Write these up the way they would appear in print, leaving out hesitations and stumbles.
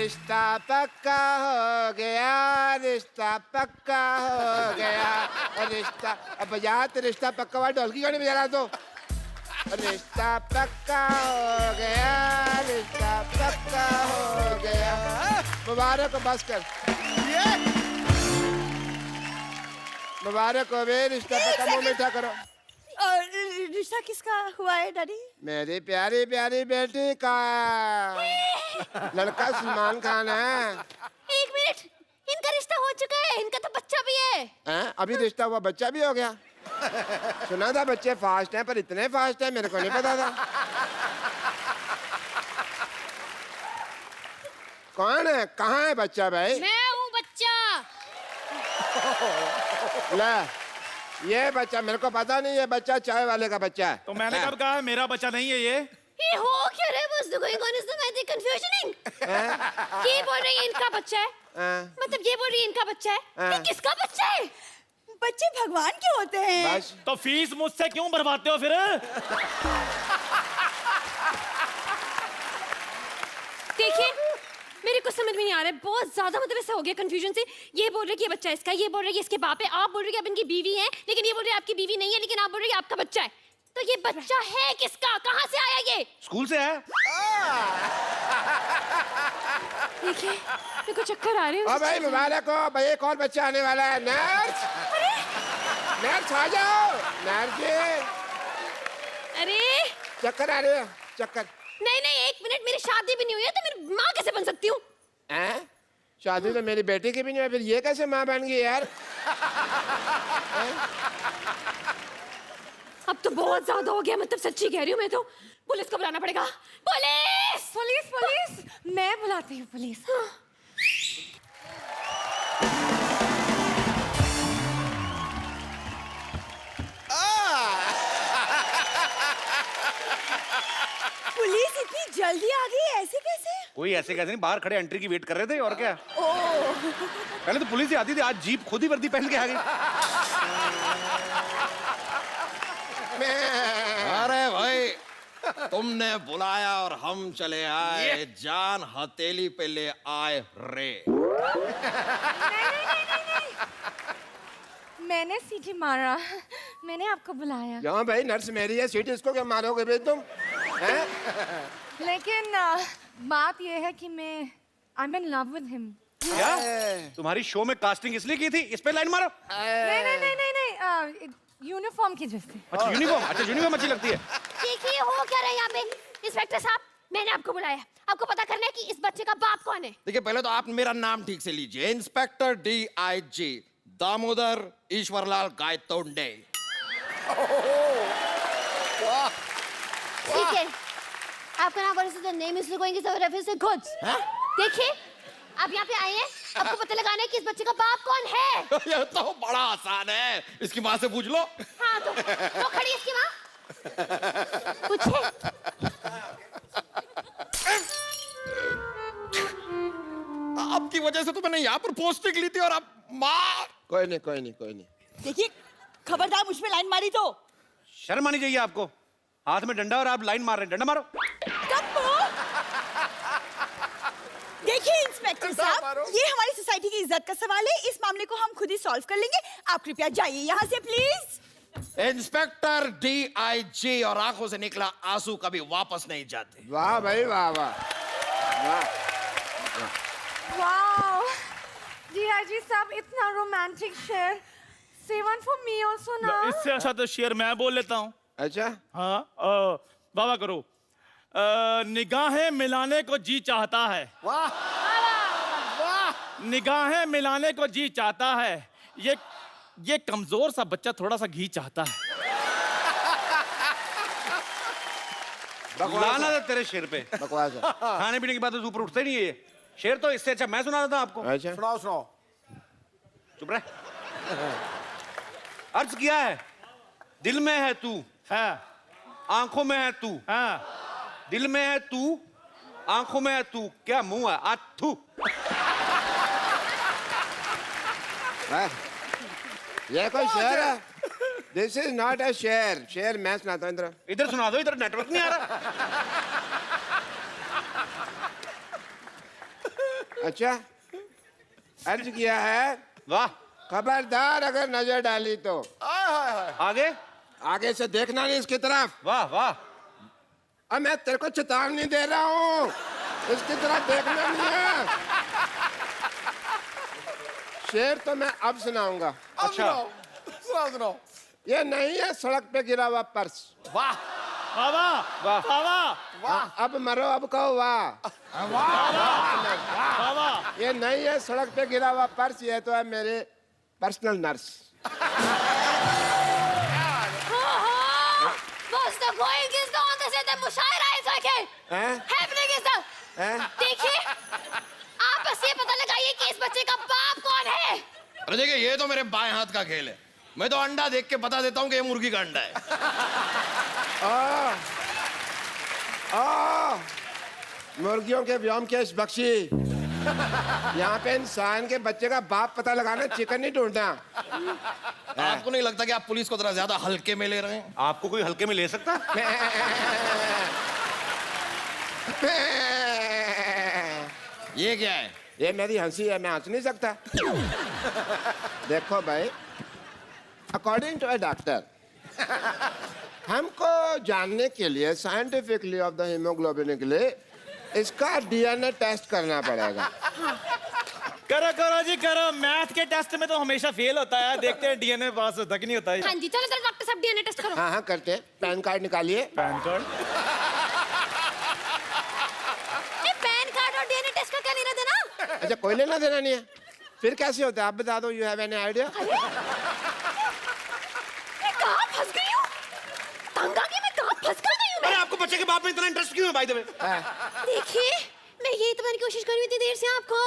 रिश्ता पक्का हो गया, रिश्ता पक्का हो गया, रिश्ता। अब बजा तो रिश्ता पक्का हुआ, ढोलकी क्यों नहीं बजा रहा तो? रिश्ता पक्का हो गया, रिश्ता पक्का हो गया। मुबारक हो, बस कर। मुबारक हो बे, रिश्ता पक्का, मुंह मीठा करो। रिश्ता किसका हुआ है डैडी? मेरी प्यारी प्यारी बेटी का। लड़का सलमान खान है। एक मिनट, इनका रिश्ता हो चुका है, इनका तो बच्चा भी है। अभी रिश्ता हुआ, बच्चा भी हो गया। सुना था बच्चे फास्ट हैं, पर इतने फास्ट हैं मेरे को नहीं पता था। कौन है, कहाँ है बच्चा भाई? मैं हूँ बच्चा। ले, ये बच्चा मेरे को पता नहीं, ये बच्चा चाय वाले का बच्चा है। तो मैंने कब कहा मेरा बच्चा नहीं है ये हो क्या रहा है? What's going on? Is the confusioning? ये बोल रही है इनका बच्चा है, मतलब ये बोल रही है इनका बच्चा है। ये किसका बच्चा है? बच्चे भगवान के होते हैं। बस तो फीस मुझसे क्यों भरवाते हो फिर? देखिए, मेरे को समझ में नहीं आ रहा है, बहुत ज्यादा मतलब ऐसा हो गया कंफ्यूजन से। ये बोल रहे कि ये बच्चा इसका, ये बोल रहे कि इसके बाप है, आप बोल रहे कि आप इनकी बीवी हैं, लेकिन ये बोल रहे आपकी बीवी नहीं है, लेकिन आप बोल रहे कि आपका बच्चा है। तो ये बच्चा है किसका, कहाँ से आया ये? स्कूल से है। देखिए, मेरे को चक्कर आ रहे हैं। भाई मुबारक हो भाई, एक और बच्चा आने वाला है। नर्स, नर्स आ जाओ। नर्स जी, अरे चक्कर आ रहे हो? चक्कर? नहीं नहीं, एक मिनट, मेरी शादी भी नहीं हुई है, तो मेरी माँ कैसे बन सकती हूँ? शादी तो मेरी बेटी की भी नहीं है, फिर ये कैसे माँ बन गई यार? अब तो बहुत ज्यादा हो गया, मतलब सच्ची कह रही हूँ मैं तो। पुलिस को बुलाना पड़ेगा। पुलिस पुलिस पुलिस, मैं बुलाती हूँ पुलिस। पुलिस इतनी जल्दी आ गई, ऐसे कैसे? कोई ऐसे कैसे नहीं, बाहर खड़े एंट्री की वेट कर रहे थे और क्या। पहले तो पुलिस ही आती थी, आज जीप खुद ही वर्दी पहन के आ गई। अरे भाई, तुमने बुलाया और हम चले आए, जान हथेली पे ले आए रे। मैंने सीटी मारा, मैंने आपको बुलाया। क्यों भाई, नर्स मेरी है, सीट इसको क्या मारोगे भाई तुम? लेकिन बात यह है कि मैं I'm in love with him। क्या तुम्हारी शो में कास्टिंग इसलिए की थी, इस पे लाइन मारो? नहीं नहीं नहीं नहीं नहीं, यूनिफॉर्म की वजह से। अच्छा यूनिफॉर्म, अच्छा यूनिफॉर्म अच्छी लगती है। देखिए, हो क्या रहा है यहाँ पे? इंस्पेक्टर साहब, मैंने आपको बुलाया, आपको पता करना है कि इस बच्चे का बाप कौन है। देखिए, पहले तो आप मेरा नाम ठीक से लीजिए, इंस्पेक्टर DIG दामोदर ईश्वरलाल गायतोंडे। ठीक है, आपका नाम वर्ष the name is going to reference to goods. देखिए, आप यहाँ पे आए हैं, आपको पता लगाना है कि इस बच्चे का बाप कौन है। ये तो बड़ा आसान है, इसकी माँ से पूछ लो। हाँ, तो वो खड़ी है इसकी माँ, पूछे। आपकी वजह से तो मैंने यहाँ पर पोस्टिंग ली थी और आप मार। कोई नहीं कोई नहीं कोई नहीं। देखिए, खबरदार मुझ पे लाइन मारी तो। शर्म आनी चाहिए आपको, हाथ में डंडा और आप लाइन मार रहे हैं, डंडा मारो। देखिए इंस्पेक्टर साहब, ये हमारी सोसाइटी की इज्जत का सवाल है, इस मामले को हम खुद ही सॉल्व कर लेंगे। आप कृपया जाइए यहाँ से प्लीज। इंस्पेक्टर DIG और आंखों से निकला आंसू कभी वापस नहीं जाते। वाह भाई वाह वाह वाह। वाओ, DIG साहब, इतना रोमांटिक शेर। Say one for me also ना। इससे अच्छा तो शेर मैं बोल लेता हूँ। अच्छा, हाँ, वाह करो। निगाहें मिलाने को जी चाहता है, वाह वाह। निगाहें मिलाने को जी चाहता है, ये कमजोर सा बच्चा थोड़ा सा घी चाहता है। लाना था तेरे शेर पे। बकवास है। खाने पीने की बात तो ऊपर उठते नहीं है ये शेर, तो इससे अच्छा मैं सुना देता हूं आपको। अच्छा, सुनाओ सुनाओ। चुप रहे। अर्ज किया है, दिल में है तू, है आंखों में है तू, है दिल में है तू, आंखों में है तू, क्या मुंह है आज थू। ये कोई शेर है? दिस इज नॉट अ शेर। शेर मैं सुनाता हूँ। इधर सुना दो, इधर नेटवर्क नहीं आ रहा। अच्छा, अर्ज किया है, वाह। खबरदार अगर नजर डाली तो आगे। आगे से देखना नहीं इसकी तरफ। वाह वाह। अब मैं तेरे को चेतावनी दे रहा हूँ, इसकी तरफ देखना नहीं है। शेर तो मैं अब सुनाऊंगा। अच्छा। सुनाओ। ये नहीं है सड़क पे गिरा हुआ पर्स। वाह वाह वाह। हाँ, अब मरो, अब कहो वाह। ये नहीं है सड़क पे गिरा हुआ पर्स, ये तो है मेरे personal nurse. What's the going is the on this is the मुशायरा is okay. हैं? Happening is the हैं? देखिए, आप बस ये पता लगाइए कि इस बच्चे का बाप कौन है। अरे देखिए, ये तो मेरे बाएं हाथ का खेल है। मैं तो अंडा देख के बता देता हूँ कि ये मुर्गी का अंडा है। मुर्गियों के व्योम के इस बख्शी, यहाँ पे इंसान के बच्चे का बाप पता लगाना, चिकन नहीं ढूंढना। आपको नहीं लगता कि आप पुलिस को थोड़ा ज्यादा हल्के में ले रहे हैं? आपको कोई हल्के में ले सकता? ये क्या है? ये मेरी हंसी है, मैं हंस नहीं सकता। देखो भाई, अकॉर्डिंग टू अ डॉक्टर, हमको जानने के लिए साइंटिफिकली ऑफ द हीमोग्लोबिन के लिए इसका डीएनए टेस्ट करना पड़ेगा। करो जी करो। मैथ के टेस्ट में तो हमेशा फेल होता है, देखते हैं डीएनए पास होता कि नहीं होता है। हाँ जी, चलो चलो डॉक्टर साहब डीएनए टेस्ट करो। हाँ हाँ करते हैं। पैन कार्ड निकालिए। Pan card. पैन कार्ड और डीएनए टेस्ट का क्या लेना देना? अच्छा, कोई लेना देना नहीं है, फिर कैसे होता है आप बता दो। You have any idea? कहाँ फंस गई हूँ? तंग आ गई मैं, कहाँ फंस कर गई हूँ अरे मैं? आपको बच्चे के बाप में इतना इंटरेस्ट क्यों है भाई? तुम्हें देखिए, मैं ये इतमान की कोशिश कर रही थी देर से आपको।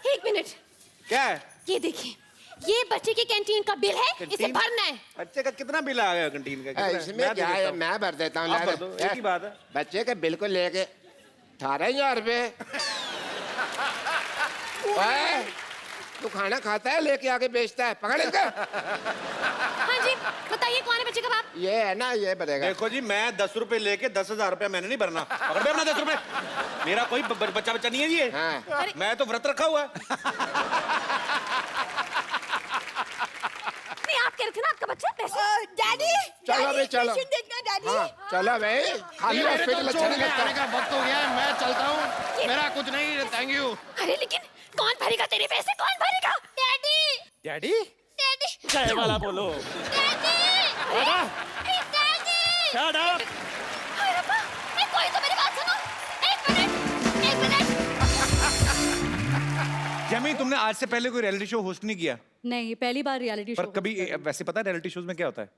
एक मिनट, क्या है? ये देखिए, ये बच्चे के कैंटीन का बिल है, इसे कैंटीन? भरना है। बच्चे का कितना बिल आ गया कैंटीन का? कितना? इसमें मैं दे क्या है, देता हूँ। मैं भर देता हूँ। आप भर दो, एक ही बात है। बच्चे के बिल को लेके 18,000 रुपए। ओए, तू खाना खाता है लेके आके बेचता है, पकड़ इसका। हाँ जी, बताइए कौन है बच्चे का बाप? ये है ना, ये भरेगा। देखो जी, मैं 10 रुपए लेके 10,000 रुपए मैंने नहीं भरना। पकड़ में अपना 10 रुपए। मेरा कोई बच्चा नहीं है ये। हाँ। मैं तो व्रत रखा हुआ है। नहीं, आप कह रहे थे ना आपका बच्चा पैसे। डैडी, चलो भाई, चलो। पेशेंट देखना डैडी। हाँ, चलो भाई, खाली मेरे हॉस्पिटल तो अच्छा छोड़ नहीं के लगता। आने का वक्त हो गया है, मैं चलता हूँ। मेरा कुछ नहीं, थैंक यू। अरे लेकिन कौन भरेगा तेरे पैसे, कौन भरेगा? डैडी, डैडी डैडी, चाय वाला बोलो। Daddy, daddy. Shut up. अरे रब्बा, कोई तो मेरी बात सुनो। एक मिनट। जमी, तुमने आज से पहले कोई रियलिटी शो होस्ट नहीं किया? नहीं, पहली बार रियलिटी शो। पर कभी वैसे पता है रियलिटी शोज में क्या होता है?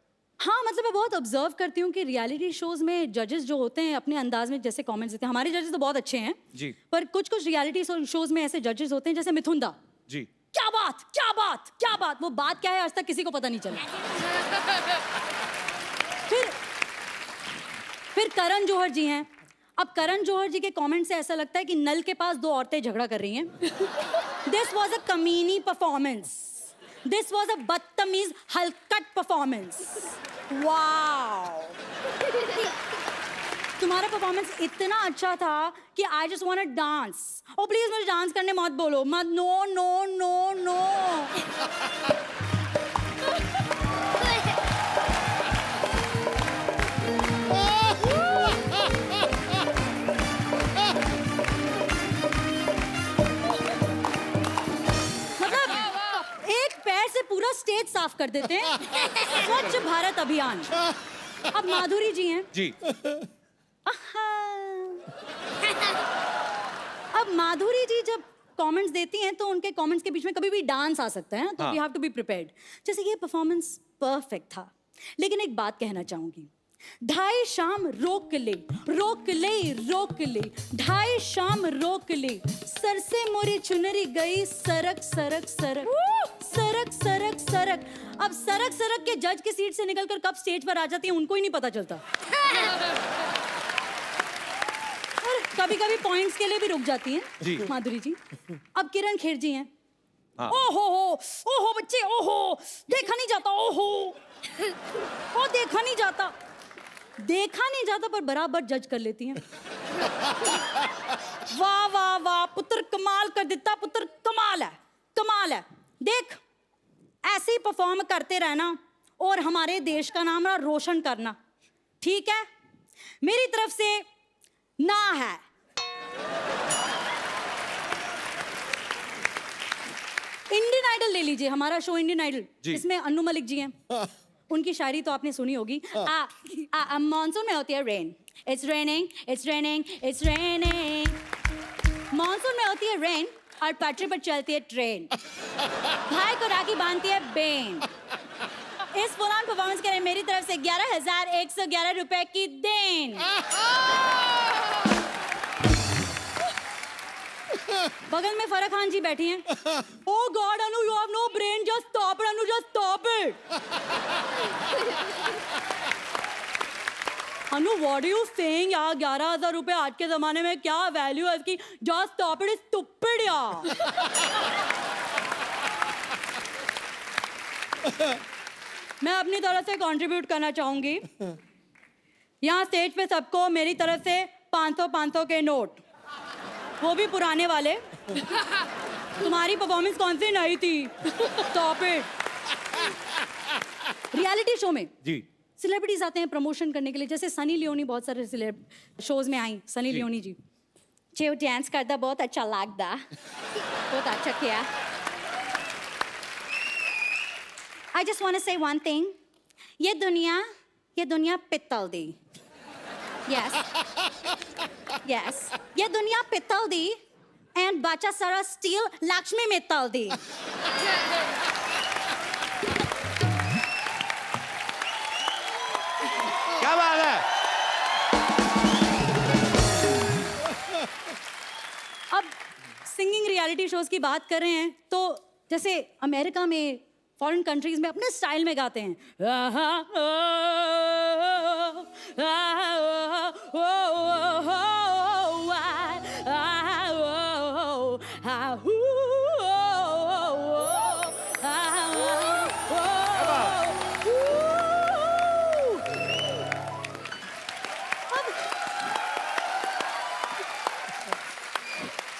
हाँ, मतलब मैं बहुत ऑब्जर्व करती हूँ कि रियलिटी शोज में जजेस जो होते हैं अपने अंदाज में जैसे कमेंट्स देते हैं। हमारे जजेस तो बहुत अच्छे हैं जी। पर कुछ रियलिटी शोज में ऐसे जजेस होते हैं जैसे मिथुन दा। जी। क्या बात, क्या बात, क्या बात, वो बात क्या है आज तक किसी को पता नहीं चला। फिर करण जौहर जी हैं। अब करण जौहर जी के कमेंट से ऐसा लगता है कि नल के पास 2 औरतें झगड़ा कर रही हैं। दिस वॉज अ कमीनी परफॉर्मेंस। दिस वॉज अ बदतमीज हलकट परफॉर्मेंस। वाओ, तुम्हारा परफॉर्मेंस इतना अच्छा था कि I just want to dance. Oh please मुझे डांस करने मत बोलो, मत। No no no no. मतलब एक पैर से पूरा स्टेज साफ कर देते हैं। स्वच्छ भारत अभियान। अब माधुरी जी हैं। जी। अब माधुरी जी जब कमेंट्स देती हैं तो उनके कमेंट्स के बीच में कभी भी डांस आ सकता है, तो we have to be prepared. जैसे ये परफॉर्मेंस परफेक्ट था, लेकिन एक बात कहना चाहूंगी। 2:30 शाम रोक ले, रोक ले, रोक ले, 2:30 शाम रोक ले, सर से मोरी चुनरी गई सरक सरक सरक, सरक सरक सरक। अब सरक सरक के जज की सीट से निकलकर कब स्टेज पर आ जाती है उनको ही नहीं पता चलता। कभी कभी पॉइंट्स के लिए भी रुक जाती हैं माधुरी जी। अब किरण खेर जी हैं। ओहो बच्चे, ओहो देखा नहीं जाता, ओहो ओ देखा नहीं जाता, देखा नहीं जाता पर बराबर जज कर लेती हैं। वाह वाह वाह पुत्र कमाल कर दिता पुत्र, कमाल है, कमाल है। देख ऐसे ही परफॉर्म करते रहना और हमारे देश का नाम ना रोशन करना, ठीक है? मेरी तरफ से ना है। इंडियन आइडल ले लीजिए, हमारा शो इंडियन आइडल, इसमें अन्नू मलिक जी हैं। उनकी शायरी तो आपने सुनी होगी। मॉनसून में होती है rain, it's raining it's raining it's raining. Monsoon में होती है रेन और पटरी पर चलती है ट्रेन, भाई को राखी बांधती है बेन। इस फुलान परफॉर्मेंस के लिए मेरी तरफ से 11,111 रुपए की देन। बगल में फराह खान जी बैठी हैं। Oh God, Anu, you have no brain. Just stop it, Anu. Just stop it. Anu, what are you saying? यार 11,000 रुपए आज के जमाने में क्या वैल्यू है इसकी? Just stop it, stupid यार। मैं अपनी तरफ से कंट्रीब्यूट करना चाहूंगी। यहाँ स्टेज पे सबको मेरी तरफ से 500 के नोट, वो भी पुराने वाले। तुम्हारी परफॉर्मेंस कौन सी नई थी? Stop it. रियलिटी शो में जी सेलिब्रिटीज आते हैं प्रमोशन करने के लिए, जैसे सनी लियोनी बहुत सारे शोज में आई। सनी लियोनी जी जो डांस करता बहुत अच्छा लगता, बहुत अच्छा किया। आई जस्ट वांट टू से वन थिंग, ये दुनिया पित्तल दी। यस यस, ये दुनिया पित्तल दी एंड बच्चा सारा स्टील लक्ष्मी मित्तल दी। क्या बात है। अब सिंगिंग रियलिटी शोज की बात कर रहे हैं तो जैसे अमेरिका में, फॉरेन कंट्रीज में अपने स्टाइल में गाते हैं।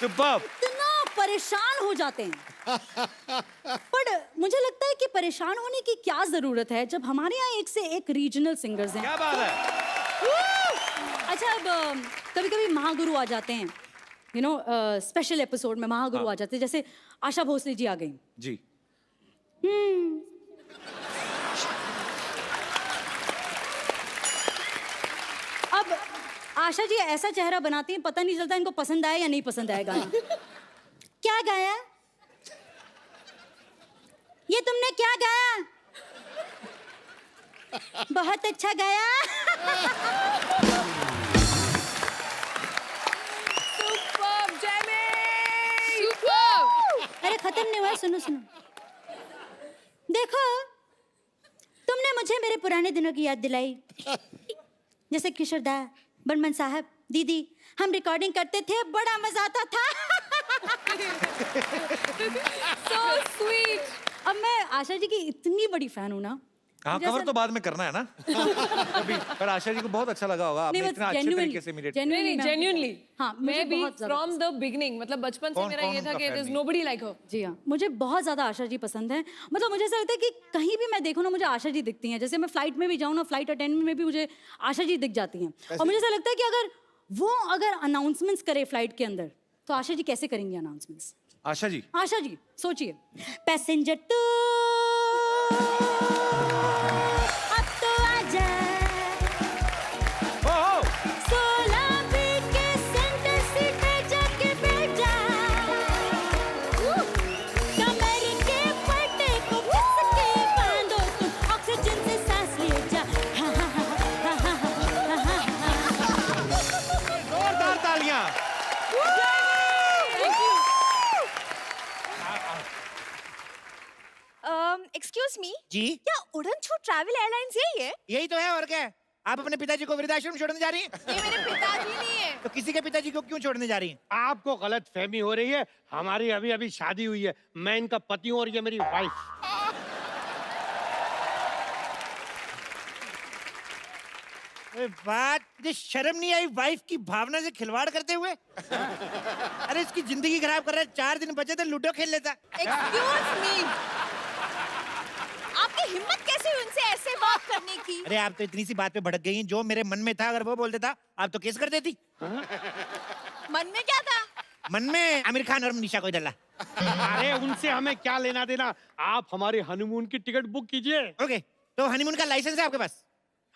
सुपर्ब। इतना परेशान हो जाते हैं। पर मुझे लगता है कि परेशान होने की क्या जरूरत है जब हमारे यहाँ एक से एक रीजनल सिंगर्स हैं। क्या बात है। अच्छा, अब कभी कभी महागुरु आ जाते हैं, यू नो स्पेशल एपिसोड में महागुरु आ जाते हैं, जैसे आशा भोसले जी आ गई जी। अब आशा जी ऐसा चेहरा बनाती हैं, पता नहीं चलता इनको पसंद आया या नहीं पसंद आया गाना। क्या गाया? ये तुमने क्या गाया? बहुत अच्छा गाया। Superb Jamie, superb. अरे खत्म नहीं हुआ, सुनो सुनो। देखो, तुमने मुझे मेरे पुराने दिनों की याद दिलाई, जैसे किशोर दा, बर्मन साहब, दीदी, हम रिकॉर्डिंग करते थे, बड़ा मजा आता था। So sweet। अब मैं आशा जी की इतनी बड़ी फैन हूँ ना। हाँ, जैसे- कवर तो बाद में करना है ना। अभी पर आशा जी को बहुत अच्छा लगा होगा, आपने इतना अच्छे तरीके से इमिटेट। नहीं जेन्युइनली, हाँ, मुझे मैं भी बहुत ज्यादा फ्रॉम द बिगनिंग, मतलब बचपन से कौन- मेरा कौन ये था उनका कि fan देयर इज नहीं? नोबडी लाइक हर। जी हाँ, मुझे बहुत ज्यादा आशा जी पसंद है। मतलब मुझे ऐसा लगता है कि कहीं भी मैं देखूँ ना, मुझे आशा जी दिखती हैं। जैसे मैं फ्लाइट में भी जाऊँ ना, फ्लाइट अटेंडेंट में भी मुझे आशा जी दिख जाती हैं। और मुझे ऐसा लगता है कि अगर अनाउंसमेंट्स करे फ्लाइट के अंदर, तो आशा जी कैसे करेंगी अनाउंसमेंट्स? आशा जी आशा जी सोचिए, पैसेंजर टू अब तो आजा, ओह 16 बी के सेंटर सीट पे जाके बैठ जा, कमर के फटे को कस के बांधो तुम, ऑक्सीजन से सांस ले जा। जोरदार तालियां। एक्सक्यूज मी, जी क्या उड़न छू ट्रैवल एयरलाइंस यही है? यही तो है, और क्या है? आप अपने पिताजी को वृद्धाश्रम छोड़ने जा रही हैं? ये मेरे पिताजी नहीं है। तो किसी के पिताजी को क्यों छोड़ने जा रही हैं? आपको गलत फहमी हो रही है। हमारी अभी अभी शादी हुई है, मैं इनका पति हूँ और ये मेरी वाइफ। बात मुझे शर्म नहीं आई वाइफ की भावना से खिलवाड़ करते हुए? अरे इसकी जिंदगी खराब कर रहा है। 4 दिन बचे थे, लूडो खेल लेता। एक्सक्यूज मी, आपकी हिम्मत कैसे हुई उनसे ऐसे बात करने की? अरे आप तो इतनी सी बात पे भड़क गई। जो मेरे मन में था अगर वो बोल देता आप तो केस कर देती। मन में क्या था? मन में आमिर खान और निशा कोई डला। अरे उनसे हमें क्या लेना देना, आप हमारे हनीमून की टिकट बुक कीजिए। ओके, तो हनीमून का लाइसेंस है आपके पास?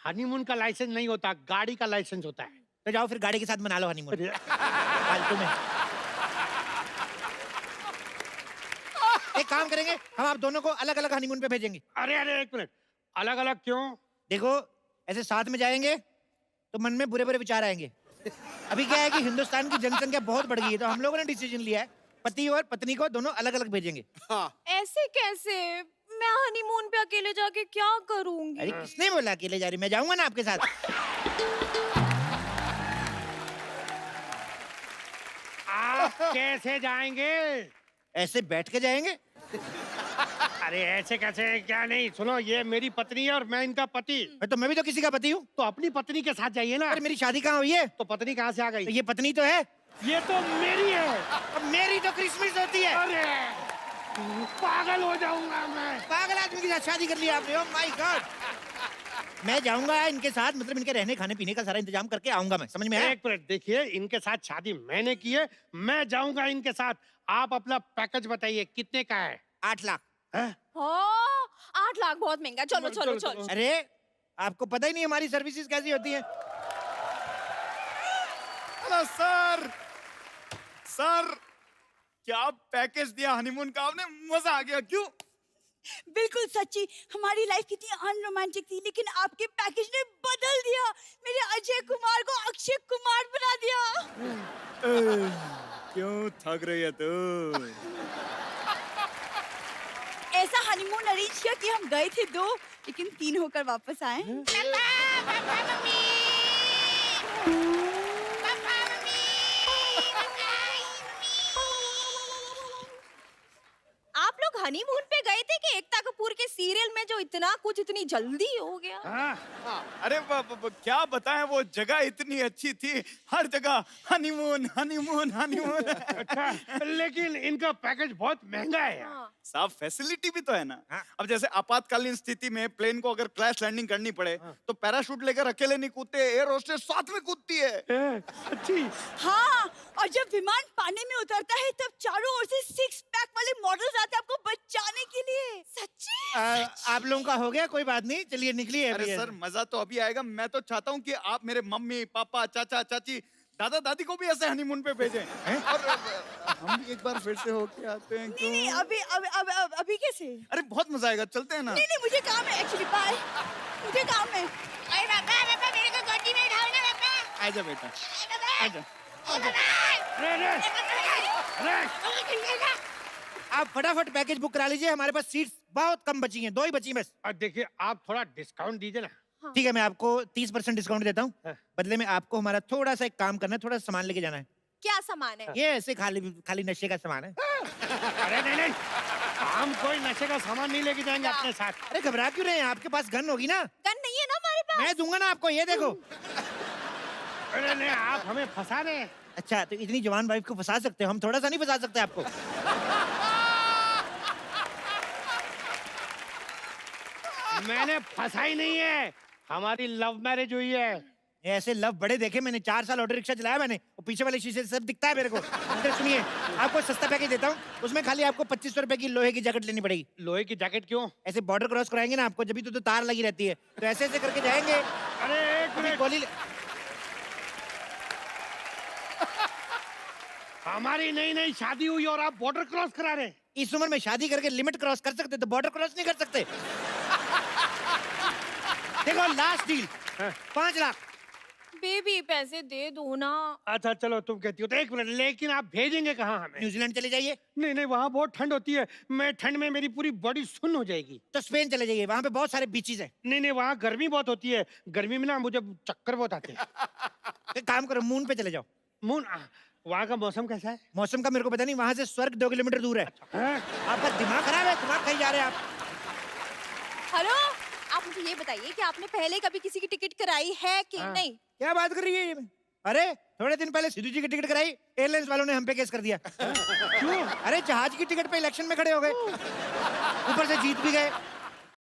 हनीमून का लाइसेंस नहीं होता, गाड़ी का लाइसेंस होता है। तो जाओ फिर गाड़ी के साथ मना लो हनीमून। फालतू में। एक काम करेंगे, हम आप दोनों को अलग अलग हनीमून पे भेजेंगे। अरे अरे एक मिनट, अलग अलग क्यों? देखो ऐसे साथ में जाएंगे तो मन में बुरे बुरे विचार आएंगे। अभी क्या है कि हिंदुस्तान की जनसंख्या बहुत बढ़ गई है, तो हम लोगों ने डिसीजन लिया है पति और पत्नी को दोनों अलग अलग भेजेंगे। ऐसे कैसे? मैं हनीमून पे अकेले जाके क्या करूंगी? अरे किसने बोला अकेले जा रही? मैं जाऊंगा ना आपके साथ। आप कैसे जाएंगे? ऐसे बैठ के जाएंगे। अरे ऐसे कैसे? क्या नहीं, सुनो ये मेरी पत्नी है और मैं इनका पति। तो मैं भी तो किसी का पति हूँ। तो अपनी पत्नी के साथ जाइए ना। अरे मेरी शादी कहाँ हुई है? तो पत्नी कहाँ से आ गई? तो ये पत्नी तो है। ये तो मेरी है। अब मेरी तो क्रिसमस होती है। अरे पागल हो जाऊंगा मैं। पागल आदमी के साथ शादी कर लिया आपने। Oh my God. मैं जाऊंगा इनके साथ, मतलब इनके रहने खाने पीने का सारा इंतजाम करके आऊंगा मैं। समझ में आया? एक मिनट देखिए, इनके साथ शादी मैंने की है, मैं जाऊंगा इनके साथ। आप अपना पैकेज बताइए कितने का है? 8 लाख। हैं? हाँ, 8 लाख बहुत महंगा। चलो चलो चलो। अरे आपको पता ही नहीं हमारी सर्विसेज कैसी होती है। Hello sir. सर क्या पैकेज दिया हनीमून का आपने, मजा आ गया। क्यों? बिल्कुल सच्ची, हमारी लाइफ कितनी अनरोमांटिक थी, लेकिन आपके पैकेज ने बदल दिया। मेरे अजय कुमार को अक्षय कुमार बना दिया। क्यों थक रही है तू? ऐसा हनीमून अरेंज किया कि हम गए थे 2 लेकिन 3 होकर वापस आए। आप लोग हनीमून पे गए थे कि एकता कपूर के सीरियल में जो इतना कुछ इतनी जल्दी हो गया? अरे क्या बताएं, वो जगह इतनी अच्छी थी, हर जगह हनीमून हनीमून हनीमून। अच्छा, लेकिन इनका पैकेज बहुत महंगा है यार। साहब फैसिलिटी भी तो है ना। अब जैसे आपातकालीन स्थिति में प्लेन को अगर क्रैश लैंडिंग करनी पड़े तो पैराशूट लेकर अकेले नहीं कूदते, एयर होस्टेस साथ में कूदती है। सच्ची? हाँ, और जब विमान पानी में उतरता है तब चारों ओर से 6 पैक वाले मॉडल्स आते हैं आपको बचाने के लिए। सच्ची? आप लोगों का हो गया? कोई बात नहीं, चलिए निकलिए। अरे सर मजा तो अभी आएगा। मैं तो चाहता हूँ कि आप मेरे मम्मी पापा चाचा चाची दादा दादी को भी ऐसे हनीमून पे भेजें और हम भी एक बार फिर से होके आते हैं। नहीं नहीं, अभी कैसे? अरे बहुत मजा आएगा, चलते हैं ना। नहीं नहीं, मुझे काम है एक्चुअली। बाय, मुझे काम है। अरे पापा पापा मेरे को गोदी में उठाओ ना पापा। आजा बेटा, आजा। आप फटाफट पैकेज बुक करा लीजिए, हमारे पास सीट्स बहुत कम बची हैं, 2 ही बची हैं बस। देखिए आप थोड़ा डिस्काउंट दीजिए ना। ठीक है, मैं आपको 30% डिस्काउंट देता हूँ। बदले में आपको हमारा थोड़ा सा एक काम करना है, थोड़ा सामान लेके जाना है। क्या सामान है? ये ऐसे खाली नशे का सामान है। अरे नहीं नहीं, हम कोई नशे का सामान नहीं लेके जाएंगे अपने साथ। अरे घबरा क्यों रहे हैं? आपके पास गन होगी ना? गन नहीं है ना हमारे पास। मैं दूंगा ना आपको, ये देखो। अरे नहीं, आप हमें फंसा रहे हैं। अच्छा, तो इतनी जवान वाइफ को फंसा सकते हो, हम थोड़ा सा नहीं फंसा सकते आपको? मैंने फंसा ही नहीं है, हमारी लव मैरिज हुई है। ये ऐसे लव बड़े देखे मैंने। 4 साल ऑटो रिक्शा चलाया मैंने, वो पीछे वाले शीशे से सब दिखता है मेरे को। इधर सुनिए, आपको सस्ता पैकेज देता हूँ, उसमें खाली आपको 2500 रुपए की लोहे की जैकेट लेनी पड़ेगी। लोहे की जैकेट क्यों? ऐसे बॉर्डर क्रॉस कराएंगे ना आपको, जब भी तो तार लगी रहती है, तो ऐसे ऐसे करके जाएंगे। अरे एक मिनट, गोली हमारी नई नई शादी हुई और आप बॉर्डर क्रॉस करा रहे हैं। इस उम्र में शादी करके लिमिट क्रॉस कर सकते, तो बॉर्डर क्रॉस नहीं कर सकते। देखो लास्ट डील 5 लाख। बेबी पैसे दे दो ना। अच्छा चलो तुम कहती हो तो एक मिनट, लेकिन आप भेजेंगे कहाँ हमें? न्यूजीलैंड चले जाइए। नहीं नहीं, वहाँ बहुत ठंड होती है, मैं ठंड में मेरी पूरी बॉडी सुन्न हो जाएगी। तो स्पेन चले जाइए, वहाँ पे बहुत सारे बीचेस हैं। नहीं नहीं, वहाँ गर्मी बहुत होती है, गर्मी में ना मुझे चक्कर बहुत आते हैं। एक काम करो, मून पे चले जाओ। मून? वहाँ का मौसम कैसा है? मौसम का मेरे को पता नहीं, वहाँ से स्वर्ग 2 किलोमीटर दूर है। हाँ? आपका दिमाग खराब है, दिमाग कहीं जा रहे हैं आप। हेलो, आप आप मुझे ये बताइए कि आपने पहले कभी किसी की टिकट कराई है कि नहीं? क्या बात कर रही है ये? अरे थोड़े दिन पहले सिद्धू जी की टिकट कराई, एयरलाइंस वालों ने हम पे केस कर दिया। क्यों? अरे जहाज की टिकट पे इलेक्शन में खड़े हो गए, ऊपर से जीत भी गए।